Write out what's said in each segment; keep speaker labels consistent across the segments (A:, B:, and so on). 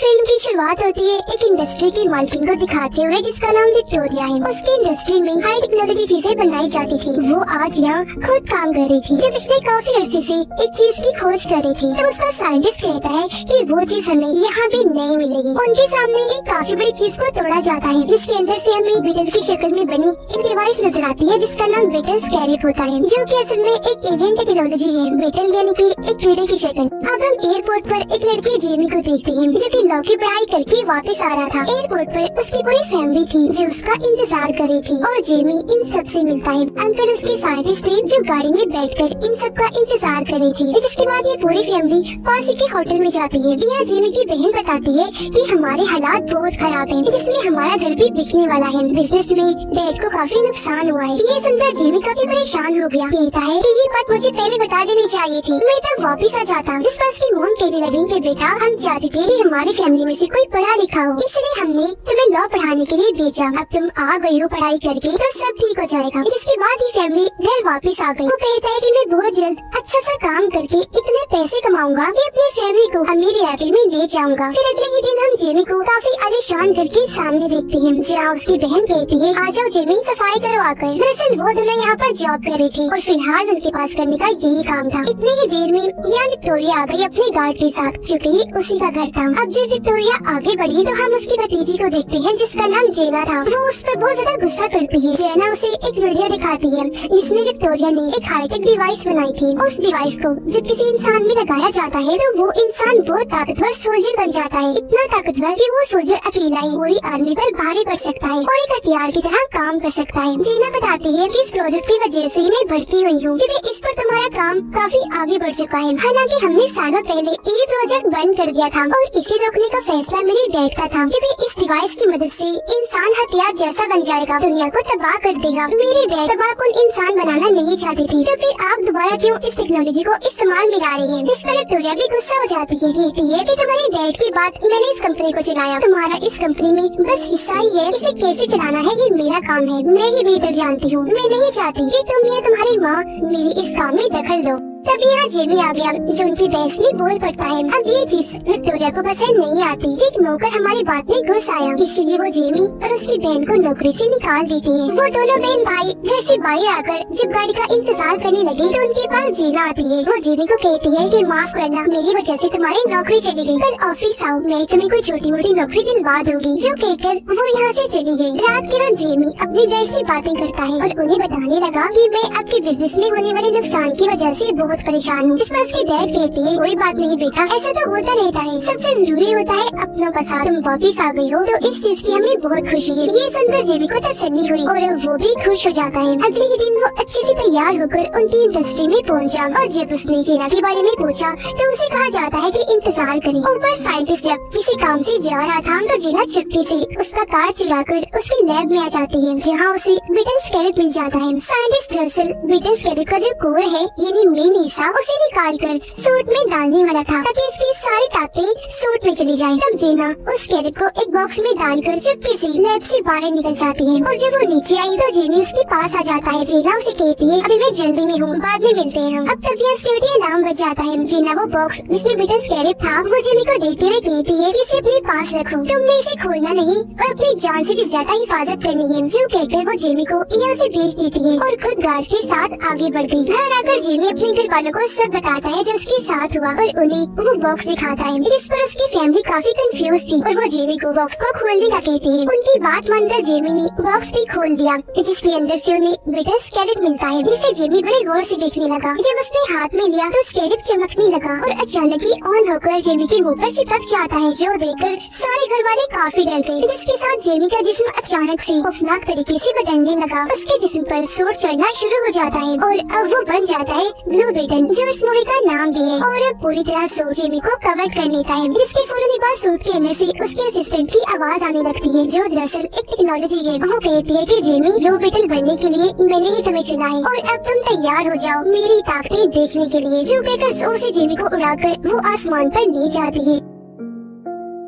A: Film की शुरुआत होती है एक इंडस्ट्री की मालकिन को दिखाते हुए जिसका नाम विक्टोरिया है। उसकी इंडस्ट्री में हाई टेक्नोलॉजी चीजें बनाई जाती थी। वो आज यहाँ खुद काम कर रही थी। जब पिछले काफी अरसे से एक चीज की खोज कर रही थी, तो उसका साइंटिस्ट कहता है कि वो चीज हमें यहाँ भी नहीं मिलेगी। उनके सामने एक काफी बड़ी चीज को तोड़ा जाता है, जिसके अंदर से हमें बीटल की शक्ल में बनी एक डिवाइस नजर आती है, जिसका नाम बीटल स्कैरेप होता है, जो कि असल में एक एलियन टेक्नोलॉजी है। बीटल यानी कि एक कीड़े की शक्ल। अब हम एयरपोर्ट पर एक लड़के जेमी को देखते हैं, जो कि लॉ की पढ़ाई करके वापस आ रहा था। एयरपोर्ट पर उसकी पूरी फैमिली थी जो उसका इंतजार कर रही थी, और जेमी इन सब से मिलता है। अंकल उसके साइंटिस्ट थे जो गाड़ी में बैठकर इन सब का इंतजार कर रही थी। जिसके बाद ये पूरी फैमिली पास ही के होटल में जाती है। यहाँ जेमी की बहन बताती है कि हमारे हालात बहुत खराब हैं, जिसमें हमारा घर भी बिकने वाला है। बिजनेस में डैड को काफी नुकसान हुआ है। ये सुनकर जेमी काफी परेशान हो गया। कहता है कि ये बात मुझे पहले बता देनी चाहिए थी, मैं तब वापस आ जाता। जिस पर उसकी मॉम कहने लगी कि बेटा, हम चाहते थे कि हमारी फैमिली में से कोई पढ़ा लिखा हो, इसलिए हमने तुम्हें लॉ पढ़ाने के लिए भेजा। अब तुम आ गई हो पढ़ाई करके, तो सब ठीक हो जाएगा। जिसके बाद ही फैमिली घर वापस आ गई। वो कहता है कि मैं बहुत जल्द अच्छा सा काम करके इतने पैसे कमाऊंगा कि अपनी फैमिली को अमीर इलाके में ले जाऊंगा। फिर अगले ही दिन हम जेमी को काफी आलीशान घर के सामने देखते हैं, जहाँ उसकी बहन कहती है, आ जाओ जेमी, सफाई करवा कर। दरअसल वो दोनों यहाँ पर जॉब कर रही थी और फिलहाल उनके पास करने का यही काम था। इतनी ही देर में यहाँ विक्टोरिया आ गई अपने गार्ड के साथ, चूँकि उसी का घर था। अब जब विक्टोरिया आगे बढ़ी तो हम उसकी भतीजी को देखते हैं, जिसका नाम जेना था। वो उस पर बहुत ज्यादा गुस्सा करती है। जेना उसे एक वीडियो दिखाती है जिसमें विक्टोरिया ने एक हाईटेक डिवाइस बनाई थी। उस डिवाइस को जब किसी इंसान में लगाया जाता है तो वो इंसान बहुत ताकतवर सोल्जर बन जाता है। इतना ताकतवर कि वो सोल्जर अकेला ही पूरी आर्मी पर भारी पड़ सकता है और एक हथियार की तरह काम कर सकता है। जेना बताती है कि इस प्रोजेक्ट की वजह से मैं भड़की हुई हूँ, क्योंकि इस पर तुम्हारा काम काफी आगे बढ़ चुका है। हालांकि हमने सालों पहले ये प्रोजेक्ट बंद कर दिया था और इसे रोकने का फैसला मेरे डैड का था, क्योंकि इस डिवाइस की मदद से इंसान हथियार जैसा बन जाएगा, दुनिया को तबाह कर देगा। मेरे डैड तबाहकुन इंसान बनाना नहीं चाहते थे, तो फिर आप दोबारा क्यों इस टेक्नोलॉजी को इस्तेमाल में ला रही हैं? इस पर विक्टोरिया भी गुस्सा हो जाती है। कहती है कि तुम्हारे डैड की बात, मैंने इस कंपनी को चलाया, तुम्हारा इस कंपनी में बस हिस्सा ही है। इसे कैसे चलाना है ये मेरा काम है, मैं ही बेहतर जानती हूँ। मैं नहीं चाहती कि तुम या तुम्हारी माँ मेरी इस काम में दखल दो। तभी यहाँ जेमी आ गया, जो उनकी बहस में बोल पड़ता है। अब ये चीज विक्टोरिया को पसंद नहीं आती। एक नौकर हमारी बात में घुस आया, इसलिए वो जेमी और उसकी बहन को नौकरी से निकाल देती है। वो दोनों बहन भाई घर से बाहर आकर जब गाड़ी का इंतजार करने लगे तो उनके पास जेना आती है। वो जेमी को कहती है कि माफ करना, मेरी वजह से तुम्हारी नौकरी चली गई। कल ऑफिस आओ, मैं तुम्हें कोई छोटी मोटी नौकरी दिलवा दूंगी। जो कहकर वो यहाँ से चली गई। रात के वक्त जेमी अपने डैड से बातें करता है और उन्हें बताने लगा कि मैं आपके बिजनेस में होने वाले नुकसान की वजह से बहुत परेशान हूँ। जिस पर उसके डैड कहती है, कोई बात नहीं बेटा, ऐसा तो होता रहता है, सबसे जरूरी होता है अपनों का साथ। तुम वापिस आ गई हो तो इस चीज की हमें बहुत खुशी है। ये सुनकर जेमी को तसल्ली हुई और वो भी खुश हो जाता है। अगले ही दिन वो अच्छे से तैयार होकर उनकी इंडस्ट्री में पहुँचा और जब उसने जेना के बारे में पूछा तो उसे कहा जाता है कि इंतजार करे। ऊपर साइंटिस्ट जब किसी काम से जा रहा था तो जेना चुपके से उसका कार्ड चुराकर उसके लैब में आ जाती है, जहाँ उसे बीटल स्कैरेप मिल जाता है। साइंटिस्ट दरअसल बीटल स्कैरेप का जो कोर है यानी मेन हिस्सा उसे निकाल कर सूट में डालने वाला था, ताकि इसकी सारी ताकतें सूट में चली जाएं। तब जेना उस स्कैरेप को एक बॉक्स में डालकर चुपके से लैब से बाहर निकल जाती है और जब वो नीचे आई तो जेमी उसके पास आ जाता है। जेना उसे कहती है, अभी मैं जल्दी में हूँ, बाद में मिलते हैं हम। अब तब यहाँ सिक्योरिटी अलार्म बज जाता है। जेना वो बॉक्स जिसमें बीटल स्कैरेप था वो जेमी को देते हुए कहती है कि इसे अपने पास रखो, तुमने इसे खोलना नहीं और अपनी जान से भी ज्यादा हिफाजत करनी है। जो कहकर वो जेमी को यहाँ से भेज देती है और खुद गार्ड के साथ आगे बढ़ गई। घर आकर जेमी अपने घर वालों को सब बताता है जो उसके साथ हुआ और उन्हें वो बॉक्स दिखाता है, जिस पर उसकी फैमिली काफी कंफ्यूज थी और वो जेमी को बॉक्स को खोलने का कहती है। उनकी बात मानकर जेमी ने बॉक्स भी खोल दिया, जिसके अंदर से उन्हें बीटल स्कैरेप मिलता है, जिसे जेमी बड़े गौर से देखने लगा। जब उसने हाथ में लिया तो स्कैरेप चमकने लगा और अचानक ही ऑन होकर जेमी के मुंह पर चिपक जाता है, जो देखकर सारे घर वाले काफी डर गए। जिसके साथ जेमी का जिस्म अचानक से खौफनाक तरीके से बदलने लगा। उसके जिस्म पर सूट चढ़ना शुरू हो जाता है और अब वो बन जाता है ब्लू बीटल, जो इस मूवी का नाम भी है, और अब पूरी तरह सूट जेमी को कवर कर लेता है। जिसके फौरन बाद सूट के अंदर से उसके असिस्टेंट की आवाज आने लगती है, जो दरअसल एक टेक्नोलॉजी है। वो कहती है कि जेमी, ब्लू बीटल बनने के लिए मैंने ही तुम्हें चुना है और अब तुम तैयार हो जाओ मेरी ताकतें देखने के लिए। जो कहकर जोर से जेमी को उड़ाकर वो आसमान पर ले जाती है।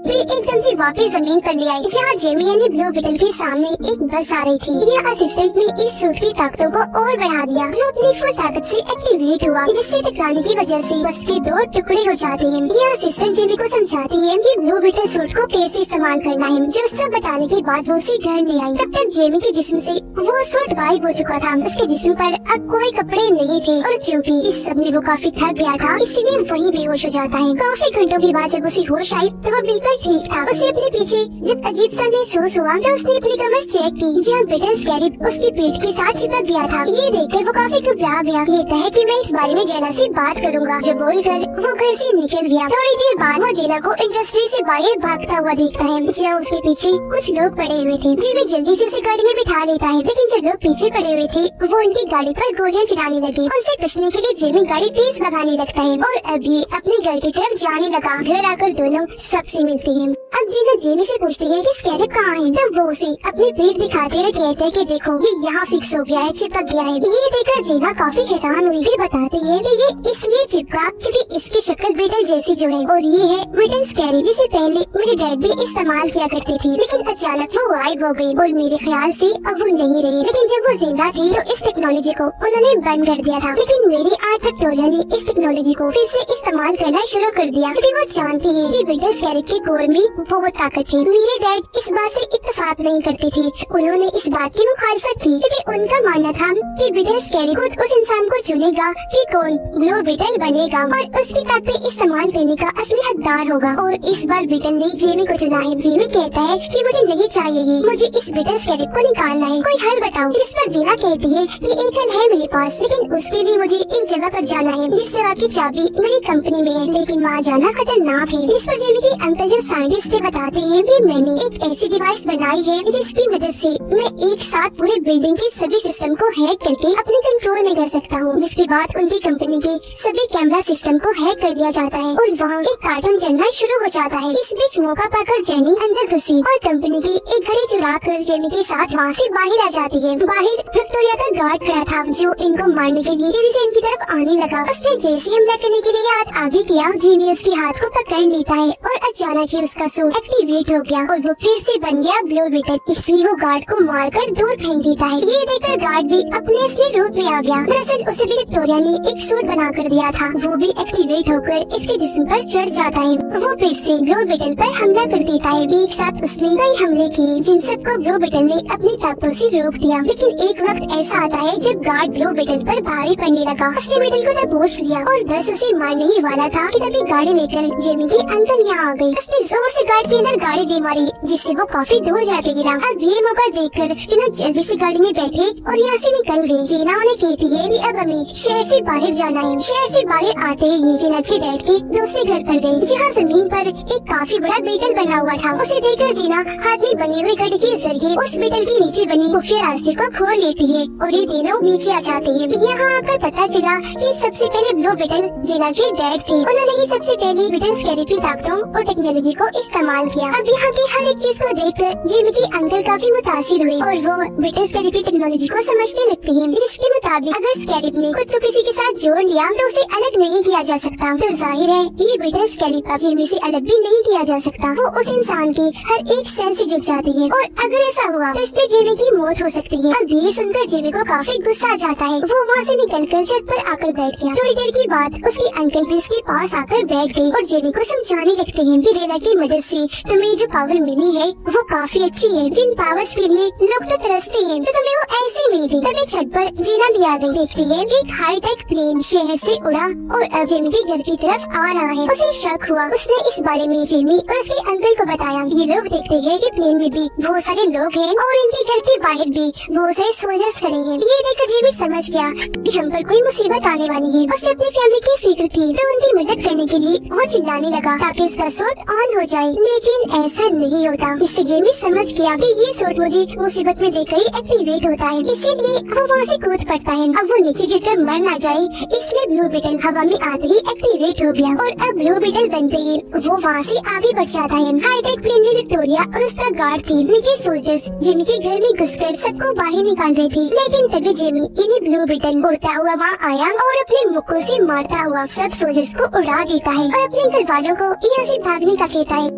A: वे एकदम से वापस जमीन पर ले आई, जहाँ जेमी यानी ब्लू बीटल के सामने एक बस आ रही थी। यह असिस्टेंट ने इस सूट की ताकतों को और बढ़ा दिया। वो अपनी फुल ताकत से एक्टिवेट हुआ, जिससे टकराने की वजह से बस के 2 टुकड़े हो जाते हैं। यह असिस्टेंट जेमी को समझाती है कि ब्लू बीटल सूट को कैसे इस्तेमाल करना है, जो सब बताने के बाद वो उसे घर ले आई। तब तक जेमी के जिस्म से वो सूट गायब हो चुका था। उसके जिस्म पर अब कोई कपड़े नहीं थे और क्योंकि इस सब में वो काफी थक गया था, इसलिए वही बेहोश हो जाता है। काफी घंटों के बाद जब उसे होश आई तो वो बिल्कुल ठीक था। उसे अपने पीछे जब अजीब सा महसूस हुआ तो उसने अपनी कमर चेक की, जहाँ बीटल स्कैरिब उसकी पीठ के साथ चिपक गया था। ये देखकर वो काफी घबरा गया। ये तय कि मैं इस बारे में जेना से बात करूंगा, जो बोलकर वो घर से निकल गया। थोड़ी देर बाद वो जेना को इंडस्ट्री से बाहर भागता हुआ देखता है, जहाँ उसके पीछे कुछ लोग पड़े हुए थे। जेमी जल्दी से उसे गाड़ी में बिठा लेता है, लेकिन जो लोग पीछे पड़े हुए थे वो उनकी गाड़ी पर गोलियां चलाने लगे। उनसे बचने के लिए जेमी गाड़ी तेज भगाने लगता है और अब ये अपने घर की तरफ जाने लगा। घर आकर दोनों सबसे मिलते हैं। अब जीना जेमी से पूछती है कि स्कैरिब कहाँ है, तब वो उसे अपनी पीठ दिखाते हुए कहते हैं कि देखो ये यहाँ फिक्स हो गया है, चिपक गया है। ये देखकर जीना काफी हैरान हुई। फिर बताती है कि ये इसलिए चिपका क्योंकि इसकी शक्ल बीटल जैसी जो है, और ये है बीटल स्कैरिब, जिसे पहले मेरे डैड भी इस्तेमाल किया करते थे, लेकिन अचानक वो गायब हो गई और मेरे ख्याल से अब वो नहीं रही। लेकिन जब वो जिंदा थी तो इस टेक्नोलॉजी को उन्होंने बंद कर दिया था, लेकिन मेरी आर्ट विक्टोरिया ने इस टेक्नोलॉजी को फिर से इस्तेमाल करना शुरू कर दिया, क्योंकि वो जानती है कि बीटल स्कैरिब के कोर में बहुत ताकत है। मेरे डैड इस बात से इत्तेफाक नहीं करते थे, उन्होंने इस बात की मुखालफत की, क्योंकि उनका मानना था कि बीटल स्कैरिब खुद उस इंसान को चुनेगा कि कौन ब्लू बीटल बनेगा और उसकी ताकत इस्तेमाल करने का असली हकदार होगा। और इस बार बीटल ने जेमी को चुना है। जेमी कहता है कि मुझे नहीं चाहिए ये, मुझे इस बीटल स्कैरिब को निकालना है, कोई हल बताओ। जिस पर जीना कहती है कि एक हल है मेरे पास, लेकिन उसके लिए मुझे एक जगह पर जाना है जिस जगह की चाबी मेरी कंपनी में है, लेकिन वहाँ जाना खतरनाक है। जिस पर जेमी के अंकल जो साइंटिस्ट थे बताते हैं कि मैंने एक ऐसी डिवाइस बनाई है जिसकी मदद से मैं एक साथ पूरे बिल्डिंग के सभी सिस्टम को हैक करके अपने कंट्रोल में कर सकता हूँ। जिसके बाद उनकी कंपनी के सभी कैमरा सिस्टम को हैक कर दिया जाता है और वहाँ एक कार्टून चलना शुरू हो जाता है। इस बीच मौका पाकर जेनी अंदर घुसी और कंपनी की एक घड़ी चुरा कर जेमी के साथ वहाँ से बाहर आ जाती है। बाहर विक्टोरिया का गार्ड खड़ा था, जो इनको मारने के लिए तेजी से इनकी तरफ आने लगा। उसने जैसे हमला करने के लिए हाथ आगे किया, जेमी उसके हाथ को पकड़ लेता है और अचानक ही उसका सूट एक्टिवेट हो गया और वो फिर से बन गया ब्लू बीटल। इसलिए वो गार्ड को मारकर दूर फेंक देता है। ये देखकर गार्ड भी अपने असली रूप में आ गया। दरअसल उसे भी विक्टोरिया ने एक सूट बना कर दिया था, वो भी एक्टिवेट होकर इसके जिस्म पर चढ़ जाता है। वो फिर से ब्लू बीटल पर हमला कर देता है। एक साथ उसने कई हमले किए, जिन सबको ब्लू बीटल ने अपनी ताकतों से रोक दिया। लेकिन एक वक्त ऐसा आता है जब गार्ड ब्लू बीटल पर भारी पड़ने लगा। उसने बीटल को दबोच लिया और बस उसे मारने ही वाला था कि तभी गाड़ी लेकर जेमी के अंकल यहाँ आ गए। उसने जोर से गार्ड के अंदर गाड़ी दे मारी, जिससे वो काफी दूर जाके गिरा। अब ये मौका देखकर तीनों जल्दी से गाड़ी में बैठे और यहाँ से निकल गए। जीना उन्हें कहती है कि अब हमें शहर से बाहर जाना है। शहर से बाहर आते ही ये जीना के डैड के दूसरे घर पर गए, जहाँ जमीन पर एक काफी बड़ा बीटल बना हुआ था। उसे देखकर जीना हाथ में बने हुए घड़ी के जरिए उस बीटल के नीचे बनी खुफिया रास्ते को खोल लेती है और ये तीनों नीचे आ जाते हैं। यहाँ आकर पता चला कि सबसे पहले ब्लू बीटल जीना के डैड थे। उन्होंने ही सबसे पहले बीटल स्कैरिब की ताकतों और टेक्नोलॉजी को इस्तेमाल किया। अब यहाँ की हर एक चीज को देखकर जेमी के अंकल काफी मुतासिर हुए और वो बीटल स्कैरिब की टेक्नोलॉजी को समझने लगते हैं, जिसके मुताबिक अगर स्कैरिब ने खुद को किसी के साथ जोड़ लिया तो उसे अलग नहीं किया जा सकता। तो जाहिर है ये बीटल स्कैरिब का जेमी से अलग भी नहीं किया जा सकता। वो उस इंसान के हर एक सेल से जुड़ जाती है और अगर ऐसा हुआ तो इसमें जेमी की मौत हो सकती है। अब ये सुनकर जेमी को काफी गुस्सा आ जाता है। वो वहाँ से निकलकर छत पर आकर बैठ गया। थोड़ी देर के बाद उसके अंकल भी उसके पास आकर बैठ गए और जेमी को समझाने लगते हैं कि जेना की मदद से तुम्हें जो पावर मिली है वो काफी अच्छी है। जिन पावर्स के लिए लोग तो तरसते हैं तो तुम्हें वो ऐसे मिल गई। तभी छत पर जीना भी आ गई। देखती है कि एक हाईटेक प्लेन शहर से उड़ा और अब जेमी के घर की तरफ आ रहा है। उसे शक हुआ। उसने इस बारे में जेमी और उसके अंकल को बताया। ये लोग देखते हैं कि प्लेन में भी बहुत सारे लोग हैं और इनके घर के बाहर भी बहुत सारे सोल्जर्स खड़े हैं। ये देखकर जेमी समझ गया कि हम पर कोई मुसीबत आने वाली है। उसे अपनी फैमिली की फिक्र थी तो उनकी मदद करने के लिए वो चिल्लाने लगा ताकि उसका सूट ऑन हो जाए, लेकिन ऐसा नहीं होता। इससे जेमी समझ गया कि ये सूट मुझे मुसीबत में देखकर ही एक्टिवेट होता है, इसीलिए वो वहाँ से कूद पड़ता है। अब वो नीचे गिरकर मर ना जाए इसलिए ब्लू बीटल हवा में आते ही एक्टिवेट हो गया और अब ब्लू बीटल बनते ही वो वहाँ से आगे बढ़ जाता है। हाईटेक प्लेन में विक्टोरिया और उसका गार्ड थे। नीचे सोल्जर्स जेमी के घर में घुसकर सबको बाहर निकाल रहे थे, लेकिन तभी जेमी यानी ब्लू बीटल उड़ता हुआ वहाँ आया और अपने मुक्कों से मारता हुआ सब सोल्जर्स को उड़ा देता है और अपने घर वालों को यहाँ से भागने का कहता है।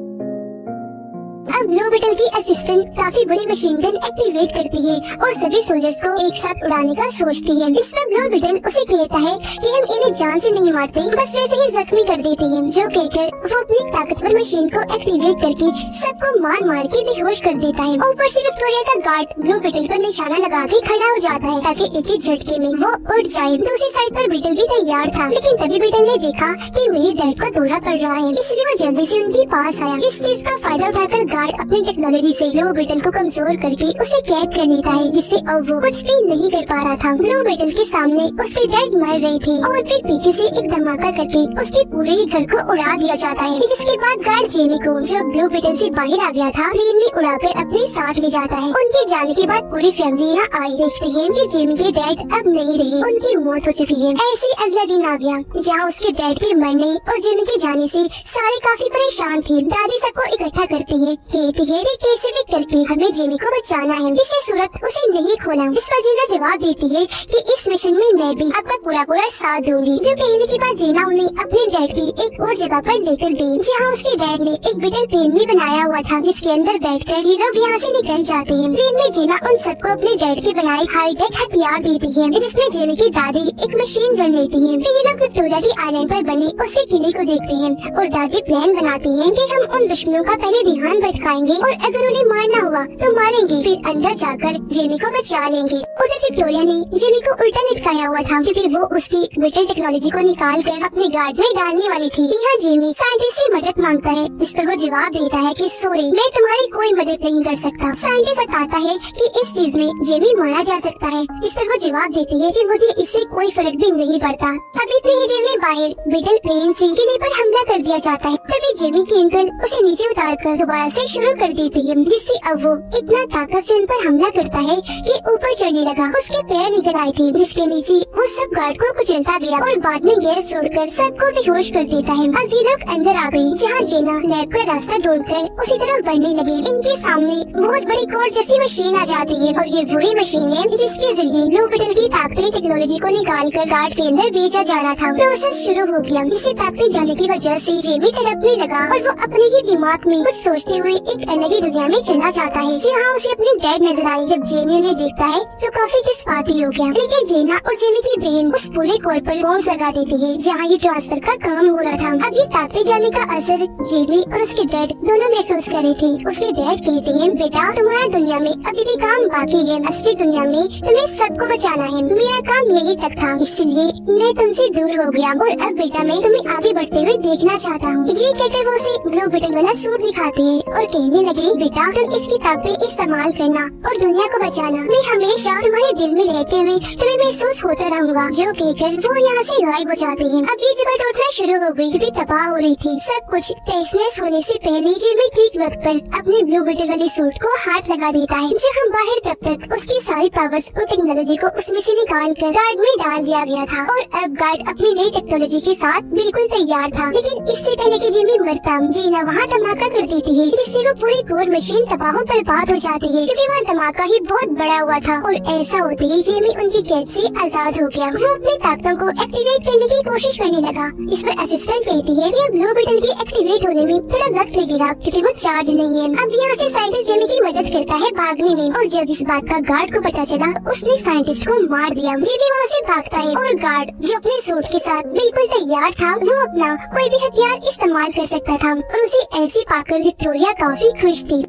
A: तब ब्लू बीटल की असिस्टेंट काफी बड़ी मशीन गन एक्टिवेट करती है और सभी सोल्जर्स को एक साथ उड़ाने का सोचती है। इस पर ब्लू बीटल उसे कहता है कि हम इन्हें जान से नहीं मारते, बस वैसे ही जख्मी कर देते हैं। जो कहकर वो अपनी ताकतवर मशीन को एक्टिवेट करके सबको मार मार के बेहोश कर देता है। ऊपर से विक्टोरिया का गार्ड ब्लू बीटल पर निशाना लगा के खड़ा हो जाता है ताकि एक ही झटके में वो उड़ जाए। दूसरी साइड पर बीटल भी तैयार था, लेकिन तभी बीटल ने देखा कि मेरे डैड को दौरा पड़ रहा है, इसलिए वो जल्दी से उनके पास आया। इस चीज का फायदा उठाकर गार्ड अपनी टेक्नोलॉजी से ब्लू बीटल को कमजोर करके उसे कैद कर लेता है, जिससे अब वो कुछ भी नहीं कर पा रहा था। ब्लू बीटल के सामने उसके डैड मर रहे थे और फिर पीछे से एक धमाका करके उसके पूरे ही घर को उड़ा दिया जाता है। जिसके बाद गार्ड जेमी को, जो ब्लू बीटल से बाहर आ गया था, प्लेन में उड़ाकर अपने साथ ले जाता है। उनके जाने के बाद पूरी फैमिली यहाँ आई देखती है कि जेमी के डैड अब नहीं रहे, उनकी मौत हो चुकी है। ऐसे अगला दिन आ गया जहाँ उसके डैड के मरने और जेमी के जाने से सारे काफी परेशान थे। दादी सबको इकट्ठा करती है, कहती है कि कैसे भी करके हमें जेमी को बचाना है, किसी सूरत उसे नहीं खोना। इस पर जीना जवाब देती है कि इस मिशन में मैं भी आपका पूरा साथ दूंगी। जो कहने के बाद जीना उन्हें अपने डैड की एक और जगह पर लेकर गई, जहाँ उसके डैड ने एक बीटल प्लेन भी बनाया हुआ था, जिसके अंदर बैठकर ये लोग यहाँ से निकल जाते हैं। प्लेन में जीना उन सबको अपने डैड के बनाए हाईटेक हथियार देती है, जिसमें जेमी की दादी एक मशीन गन लेती है। फिर ये लोग विक्टोरिया की आइलैंड पर बने उसके किले को देखते हैं और दादी प्लान बनाती है कि हम उन दुश्मनों का पहले ध्यान भटकाएंगे और अगर उन्हें मारना हुआ तो मारेंगे, फिर अंदर जाकर जेमी को बचा लेंगे। उधर विक्टोरिया ने जेमी को उल्टा लटकाया हुआ था, क्योंकि वो उसकी बीटल टेक्नोलॉजी को निकाल कर अपने गार्ड में डालने वाली थी। यहाँ जेमी साइंटिस्ट से मदद मांगता है, इस पर वो जवाब देता है कि सॉरी, मैं तुम्हारी कोई मदद नहीं कर सकता। साइंटिस्ट बताता है कि इस चीज में जेमी मारा जा सकता है। इस पर वो जवाब देती है कि मुझे इससे कोई फर्क भी नहीं पड़ता। अभी इतनी ही देर में बाहर बीटल प्लेन से किले पर हमला कर दिया जाता है। तभी जेमी की अंकल उसे नीचे उतार कर दोबारा से शुरू कर देती है, जिससे अब वो इतना ताकत से उन पर हमला करता है कि ऊपर चढ़ने लगा। उसके पैर निकल आए थे, जिसके नीचे वो सब गार्ड को कुचलता गया और बाद में गैस छोड़कर सबको बेहोश कर देता है। अब ये लोग अंदर आ गए, जहाँ जेना लैब का रास्ता ढूंढकर उसी तरफ बढ़ने लगे। इनके सामने बहुत बड़ी कोर जैसी मशीन आ जाती है और ये वही मशीन है जिसके जरिए ब्लू बीटल की ताकती टेक्नोलॉजी को निकाल कर गार्ड के अंदर भेजा जा रहा था। प्रोसेस शुरू हो गया, जिससे ताकते जाने की वजह से जेमी तड़पने लगा और वो अपने ही दिमाग में कुछ सोचते हुए एक अलग ही दुनिया में चला जाता है, जहाँ उसे अपने डैड नजर आए। जब जेमी उन्हें देखता है तो काफी जज्बाती हो गया, लेकिन जेना और जेमी की बहन उस पूरे कोर पर बॉम्ब लगा देती है जहाँ ये ट्रांसफर का काम हो रहा था। अब ये ताकते जाने का असर जेमी और उसके डैड दोनों महसूस कर रहे थे। उसके डैड कहते हैं, बेटा तुम्हारा दुनिया में अभी भी काम बाकी है, असली दुनिया में तुम्हें सबको बचाना है, मेरा काम यही तक था, इसलिए मैं तुमसे दूर हो गया और अब बेटा मैं तुम्हें आगे बढ़ते हुए देखना चाहता हूँ। ये कहकर वो उसे ब्लू बीटल वाला सूट दिखाते हैं और कहने लगे, बेटा तुम इसकी ताकतें इस्तेमाल करना और दुनिया को बचाना, मैं हमेशा तुम्हारे दिल में रहते हुए तुम्हें महसूस होता रहूंगा। जो कहकर वो यहाँ से गायब हो जाते हैं। अब ये जगह टूटना शुरू हो गई क्योंकि तबाह हो रही थी सब कुछ। टेस्टनेस होने से पहले जेमी ठीक वक्त पर अपने ब्लू बीटल वाले सूट को हाथ लगा देता है, जहाँ बाहर तब तक उसकी सारी पावर्स और टेक्नोलॉजी को उसमें से निकाल कर गार्ड में डाल दिया गया था और अब गार्ड अपनी नई टेक्नोलॉजी के साथ बिल्कुल तैयार था। लेकिन इससे पहले कि जेमी मरता, जीना वहाँ धमाका कर देती है, जिससे वो पूरी कोर मशीन तबाह बर्बाद हो जाती है, क्योंकि वहाँ धमाका ही बहुत बड़ा हुआ था। और ऐसा होते ही जेमी उनकी कैद से आजाद हो गया। वो अपनी ताकतों को एक्टिवेट करने की कोशिश करने लगा। इस पर असिस्टेंट कहती है कि ब्लू बीटल के एक्टिवेट होने में थोड़ा वक्त लगेगा क्योंकि वो चार्ज नहीं है। अब यहाँ से साइंटिस्ट जेमी की मदद करता है भागने में और जब इस बात का गार्ड को पता चला उसने साइंटिस्ट को मार दिया। जेमी वहाँ से भागता है और गार्ड जो अपने सूट के साथ बिल्कुल तैयार था, वो अपना कोई भी हथियार इस्तेमाल कर सकता था और उसे ऐसे पाकर विक्टोरिया काफी खुश थी।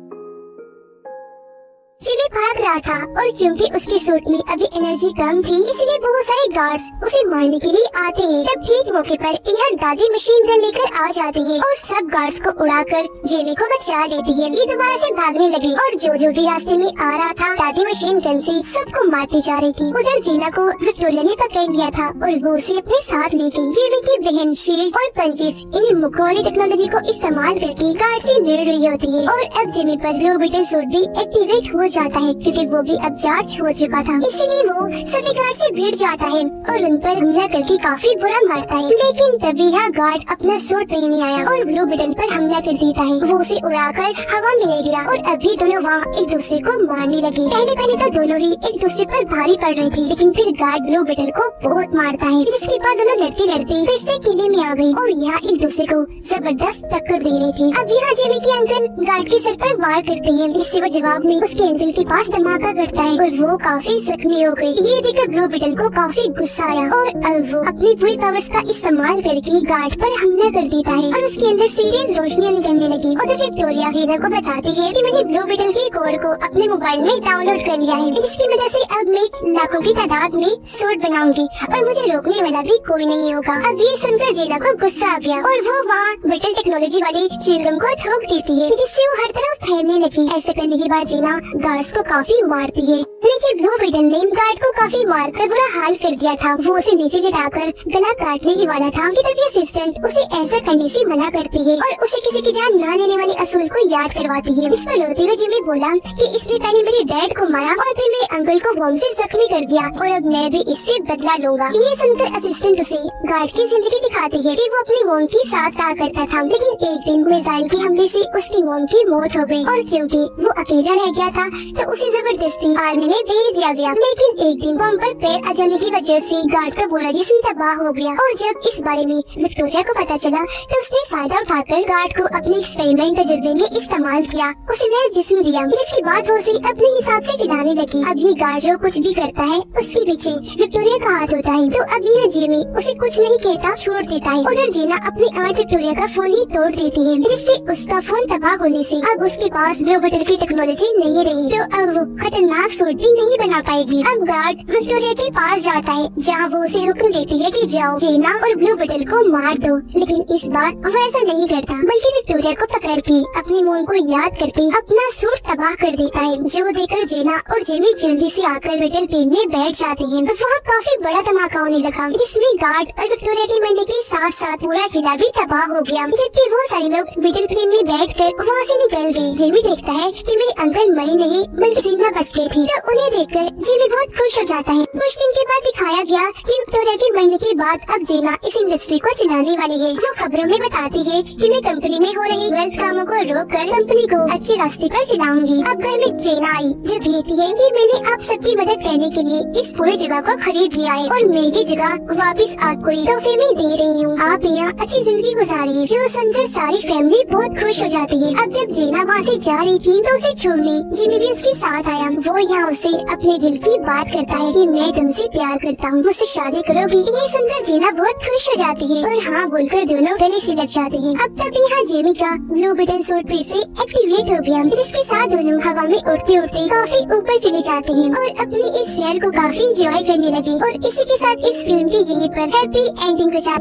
A: जेमी भाग रहा था और क्योंकि उसके सूट में अभी एनर्जी कम थी, इसलिए बहुत सारे गार्ड्स उसे मारने के लिए आते हैं। तब ठीक मौके पर यहाँ दादी मशीन गन लेकर आ जाती है और सब गार्ड्स को उड़ाकर जेमी को बचा लेती है। ये दोबारा से भागने लगे और जो भी रास्ते में आ रहा था दादी मशीन गन से सबको मारती जा रही थी। उधर जीना को विक्टोरिया ने पकड़ लिया था और वो उसे अपने साथ ले गई। जेमी की बहन शील्ड और पंचेस इन्हें मुक्कों वाली टेक्नोलॉजी को इस्तेमाल करके गार्ड से लड़ रही होती है और अब जेमी पर ब्लू बीटल सूट भी एक्टिवेट हो जाता है क्योंकि क्योंकि वो भी अब चार्ज हो चुका था। इसीलिए वो सभी गार्ड से भिड़ जाता है और उन पर हमला करके काफी बुरा मारता है। लेकिन तभी यहाँ गार्ड अपना सूट पहने आया और ब्लू बीटल पर हमला कर देता है। वो उसे उड़ाकर हवा में ले गया और अभी दोनों वहाँ एक दूसरे को मारने लगे। पहले तो दोनों ही एक दूसरे पर भारी पड़ रही थी, लेकिन फिर गार्ड ब्लू बीटल को बहुत मारता है, जिसके बाद दोनों लड़ते लड़ते फिर से किले में आ गई और यहाँ एक दूसरे को जबरदस्त टक्कर दे रही थी। अब यहाँ जेमी के अंकल गार्ड के सर पर वार करते हैं, जिससे वो जवाब में उसके अंकल के पास धमाका करता है और वो काफी जख्मी हो गई। ये देखकर ब्लू बीटल को काफी गुस्सा आया और अब वो अपनी पूरी पावर्स का इस्तेमाल करके गार्ड पर हमला कर देता है और उसके अंदर से तेज रोशनियां निकलने लगी। उधर विक्टोरिया जेना को बताती है कि मैंने ब्लू बीटल के कोर को अपने मोबाइल में डाउनलोड कर लिया है, जिसकी वजह से अब मैं लाखों की तादाद में सूट बनाऊंगी और मुझे रोकने वाला भी कोई नहीं होगा। अब ये सुनकर जेना को गुस्सा आ गया और वो वहाँ बीटल टेक्नोलॉजी वाले चिंगम को थोक देती है, जिससे वो हर तरफ फैलने लगी। ऐसे करने के बाद जेना गार्ड्स को काफी मारती है। नीचे ब्लू बीटल ने गार्ड को काफी मारकर बुरा हाल कर दिया था। वो उसे नीचे गिराकर गला काटने ही वाला था कि तभी असिस्टेंट उसे ऐसा करने से मना करती है और उसे किसी की जान न लेने वाले असूल को याद करवाती है। इस पर रोते हुए जिमी बोला कि इसने पहले मेरे डैड को मारा और फिर मेरे अंकल को बम से जख्मी कर दिया और अब मैं भी इससे बदला लूंगा। ये सुनकर असिस्टेंट उसे गार्ड की जिंदगी दिखाती है कि वो अपनी मोम की साथ रहा करता था, लेकिन एक दिन मिसाइल के हमले से उसकी मोम की मौत हो गई और क्योंकि वो अकेला रह गया था तो उसे जबरदस्ती आर्मी में भेज दिया गया। लेकिन एक दिन बम पर पैर आ जाने की वजह से गार्ड का पूरा जिस्म तबाह हो गया और जब इस बारे में विक्टोरिया को पता चला तो उसने फायदा उठाकर गार्ड को अपने एक्सपेरिमेंट तजुर्बे में इस्तेमाल किया। उसे नया जिस्म दिया, जिसके बाद वो उसे अपने हिसाब से चलाने लगी। अब ये गार्ड जो कुछ भी करता है उसके पीछे विक्टोरिया का हाथ होता है। तो अब यह जेमी उसे कुछ नहीं कहता, छोड़ देता है। उधर जेना अपनी आंट विक्टोरिया का फोन ही तोड़ देती है, जिससे उसका फोन तबाह होने से अब उसके पास ब्लू बीटल की टेक्नोलॉजी नहीं रही, तो अब वो खतरनाक सूट भी नहीं बना पाएगी। अब गार्ड विक्टोरिया के पास जाता है, जहाँ वो उसे हुक्म देती है कि जाओ जेना और ब्लू बीटल को मार दो, लेकिन इस बार वो ऐसा नहीं करता, बल्कि विक्टोरिया को पकड़ के अपनी मोम को याद करके अपना सूट तबाह कर देता है, जो देखकर जेना और जेमी जल्दी से आकर बीटल पेन में बैठ जाते हैं। वहाँ काफी बड़ा धमाका होने लगा, जिसमें गार्ड और विक्टोरिया की मरने के साथ साथ पूरा किला भी तबाह हो गया, जबकि वो सारे लोग बीटल प्लेन में बैठकर वहाँ से निकल गए। जेमी देखता है कि मेरे अंकल मरे नहीं बल्कि जिंदा बच गए थे, तो उन्हें देखकर जेमी बहुत खुश हो जाता है। कुछ दिन के बाद दिखाया गया कि विक्टोरिया के मरने के बाद अब जेना इस इंडस्ट्री को चलाने वाली है। वो खबरों में बताती है कि मैं कंपनी में हो रही गलत कामों को रोककर कंपनी को अच्छे रास्ते पर चलाऊंगी। अब घर में जेना आई, जो कहती है कि मैंने आप सबकी मदद करने के लिए इस पूरी जगह को खरीद लिया है और मैं ये जगह वापस आपको तोहफे में दे रही हूँ। आप यहाँ अच्छी जिंदगी गुजारिए। जो सुनकर सारी फैमिली बहुत खुश हो जाती है। अब जब जेना वहाँ से जा रही थी तो उसे छोड़ने जिमी भी उसके साथ आया। वो यहाँ उसे अपने दिल की बात करता है कि मैं तुमसे प्यार करता हूँ, मुझसे शादी करोगी? ये सुनकर जेना बहुत खुश हो जाती है और हाँ बोलकर दोनों गले से लग जाते हैं। अब तक यहाँ जेमी का ब्लू बीटल सूट फिर से एक्टिवेट हो गया, जिसके साथ दोनों हवा में उड़ते उड़ते काफी ऊपर चले जाते हैं और अपनी इस सैर को काफी एंजॉय करने लगे। और इसी के साथ इस फिल्म के यहीं पर हैप्पी एंडिंग हो जाता है।